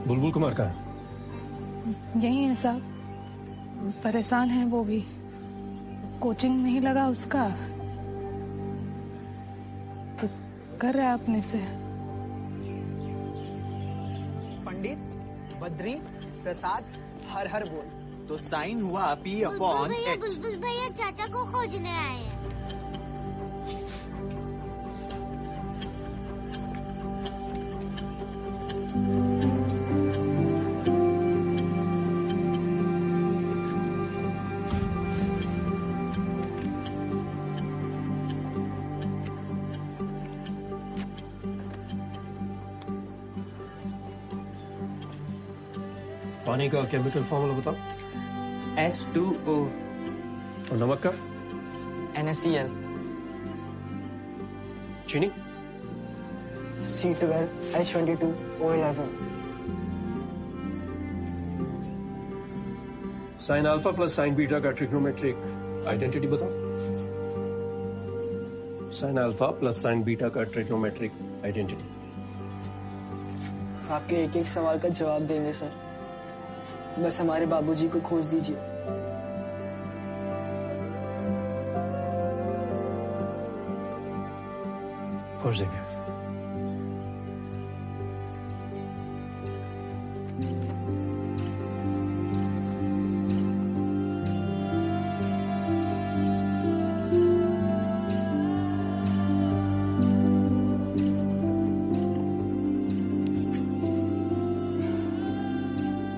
बुलबुल कुमार का यही है साहब, परेशान है वो भी, कोचिंग नहीं लगा उसका तो कर रहा है अपने से। पंडित, बद्री, प्रसाद, हर हर बोल तो साइन हुआ P अपॉन H। बुलबुल भैया चाचा को खोजने आए हैं। पानी का केमिकल फॉर्मूला बताओ। H2O। और नमक का? NaCl। चीनी? C12H22O11। Sign alpha plus sine beta का ट्रिग्नोमेट्रिक आइडेंटिटी बताओ। Sign alpha plus sine beta का ट्रिग्नोमेट्रिक आइडेंटिटी। आपके एक एक सवाल का जवाब देंगे सर, बस हमारे बाबूजी को खोज दीजिए। खोज देंगे।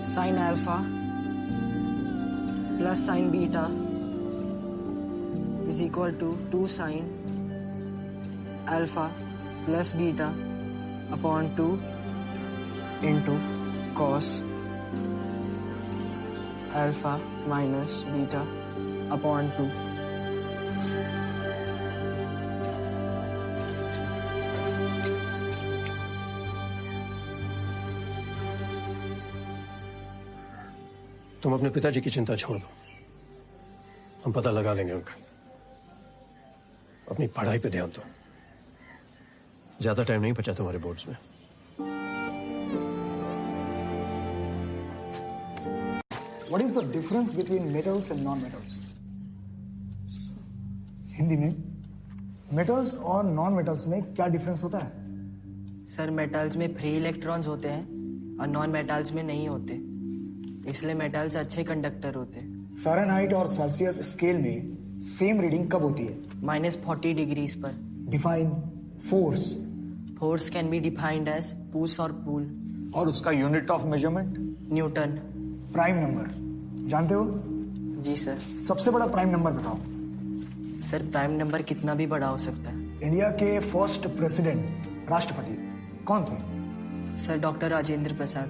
Sine alpha plus sine beta is equal to 2 sine alpha plus beta upon 2 into cos alpha minus beta upon 2। तुम अपने पिताजी की चिंता छोड़ दो, हम पता लगा लेंगे उनका। अपनी पढ़ाई पे ध्यान दो, ज्यादा टाइम नहीं बचा तुम्हारे बोर्ड्स में। What is the difference between metals and non-metals? Hindi में मेटल्स और नॉन मेटल्स में क्या डिफरेंस होता है? सर मेटल्स में फ्री इलेक्ट्रॉन्स होते हैं और नॉन मेटल्स में नहीं होते, इसलिए मेटल्स अच्छे कंडक्टर होते हैं। फ़ारेनहाइट और सेल्सियस स्केल में सेम रीडिंग कब होती है? -40 डिग्रीज पर। Define force. Force can be defined as push और पुल। और उसका unit of measurement? Newton. Prime number जानते हो? जी सर। सबसे बड़ा प्राइम नंबर बताओ। सर प्राइम नंबर कितना भी बड़ा हो सकता है। इंडिया के फर्स्ट प्रेसिडेंट राष्ट्रपति कौन थे? Sir doctor Rajendra Prasad.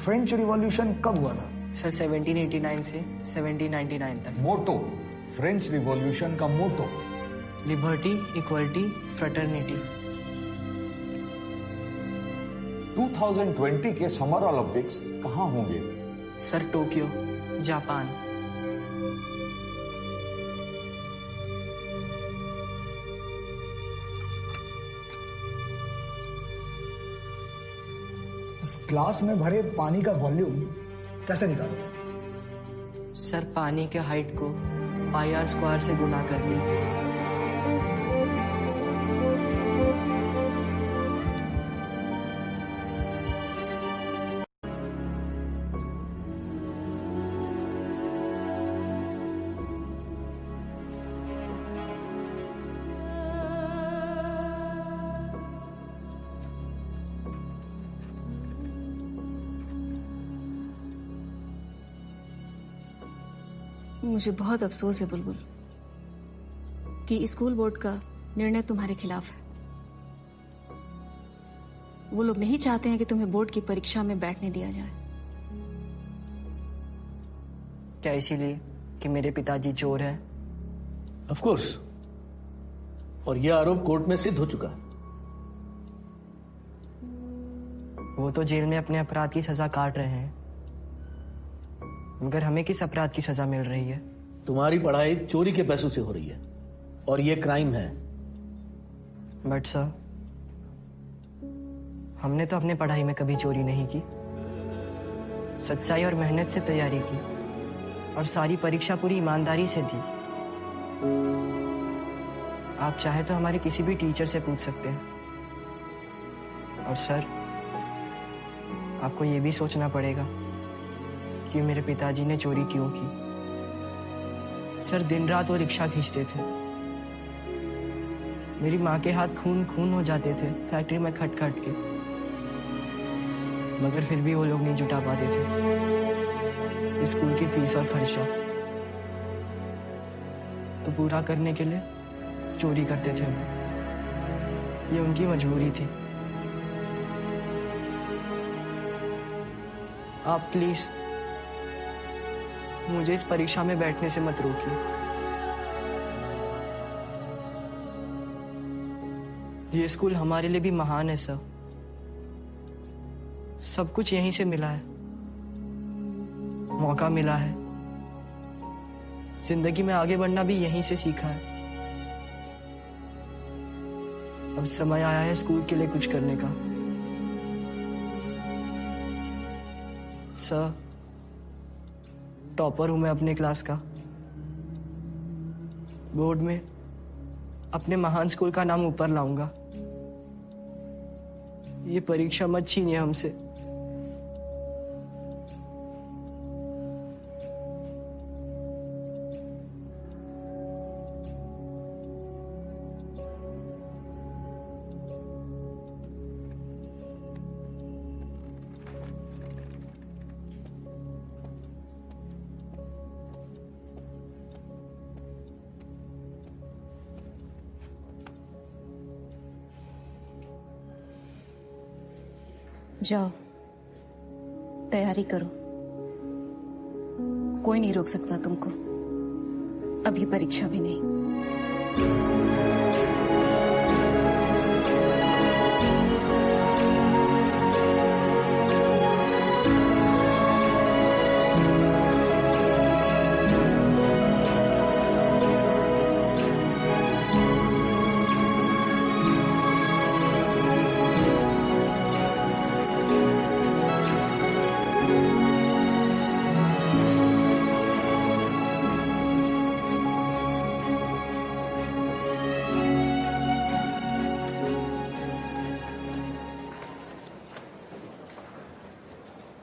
French revolution कब हुआ था? सर 1789 से 1799 तक। मोटो, फ्रेंच रिवॉल्यूशन का मोटो? Liberty, equality, fraternity. 2020 के समर ओलंपिक्स कहाँ होंगे? Sir Tokyo, Japan. इस ग्लास में भरे पानी का वॉल्यूम कैसे निकालते? सर पानी के हाइट को πr² से गुना करके। मुझे बहुत अफसोस है बुलबुल कि स्कूल बोर्ड का निर्णय तुम्हारे खिलाफ है। वो लोग नहीं चाहते हैं कि तुम्हें बोर्ड की परीक्षा में बैठने दिया जाए। क्या इसीलिए कि मेरे पिताजी चोर हैं? ऑफ कोर्स, और यह आरोप कोर्ट में सिद्ध हो चुका है। वो तो जेल में अपने अपराध की सजा काट रहे हैं, मगर हमें किस अपराध की सजा मिल रही है? तुम्हारी पढ़ाई चोरी के पैसों से हो रही है और ये क्राइम है। बट सर, हमने तो अपने पढ़ाई में कभी चोरी नहीं की। सच्चाई और मेहनत से तैयारी की और सारी परीक्षा पूरी ईमानदारी से दी। आप चाहे तो हमारे किसी भी टीचर से पूछ सकते हैं। और सर, आपको ये भी सोचना पड़ेगा कि मेरे पिताजी ने चोरी क्यों की। सर, दिन रात वो रिक्शा खींचते थे। मेरी माँ के हाथ खून खून हो जाते थे फैक्ट्री में खट खट के, मगर फिर भी वो लोग नहीं जुटा पाते थे स्कूल की फीस और खर्चा। तो पूरा करने के लिए चोरी करते थे वो। ये उनकी मजबूरी थी। आप प्लीज मुझे इस परीक्षा में बैठने से मत रोकिए। ये स्कूल हमारे लिए भी महान है सर। सब कुछ यहीं से मिला है, मौका मिला है। जिंदगी में आगे बढ़ना भी यहीं से सीखा है। अब समय आया है स्कूल के लिए कुछ करने का। सर, टॉपर हूं मैं अपने क्लास का। बोर्ड में अपने महान स्कूल का नाम ऊपर लाऊंगा। ये परीक्षा मत छीनिए हमसे। जाओ, तैयारी करो। कोई नहीं रोक सकता तुमको। अब ये परीक्षा भी नहीं।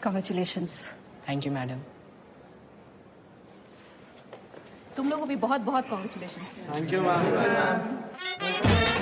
Congratulations. Thank you madam. तुम लोगों को भी बहुत बहुत कॉन्ग्रेचुलेशंस। Thank you ma'am.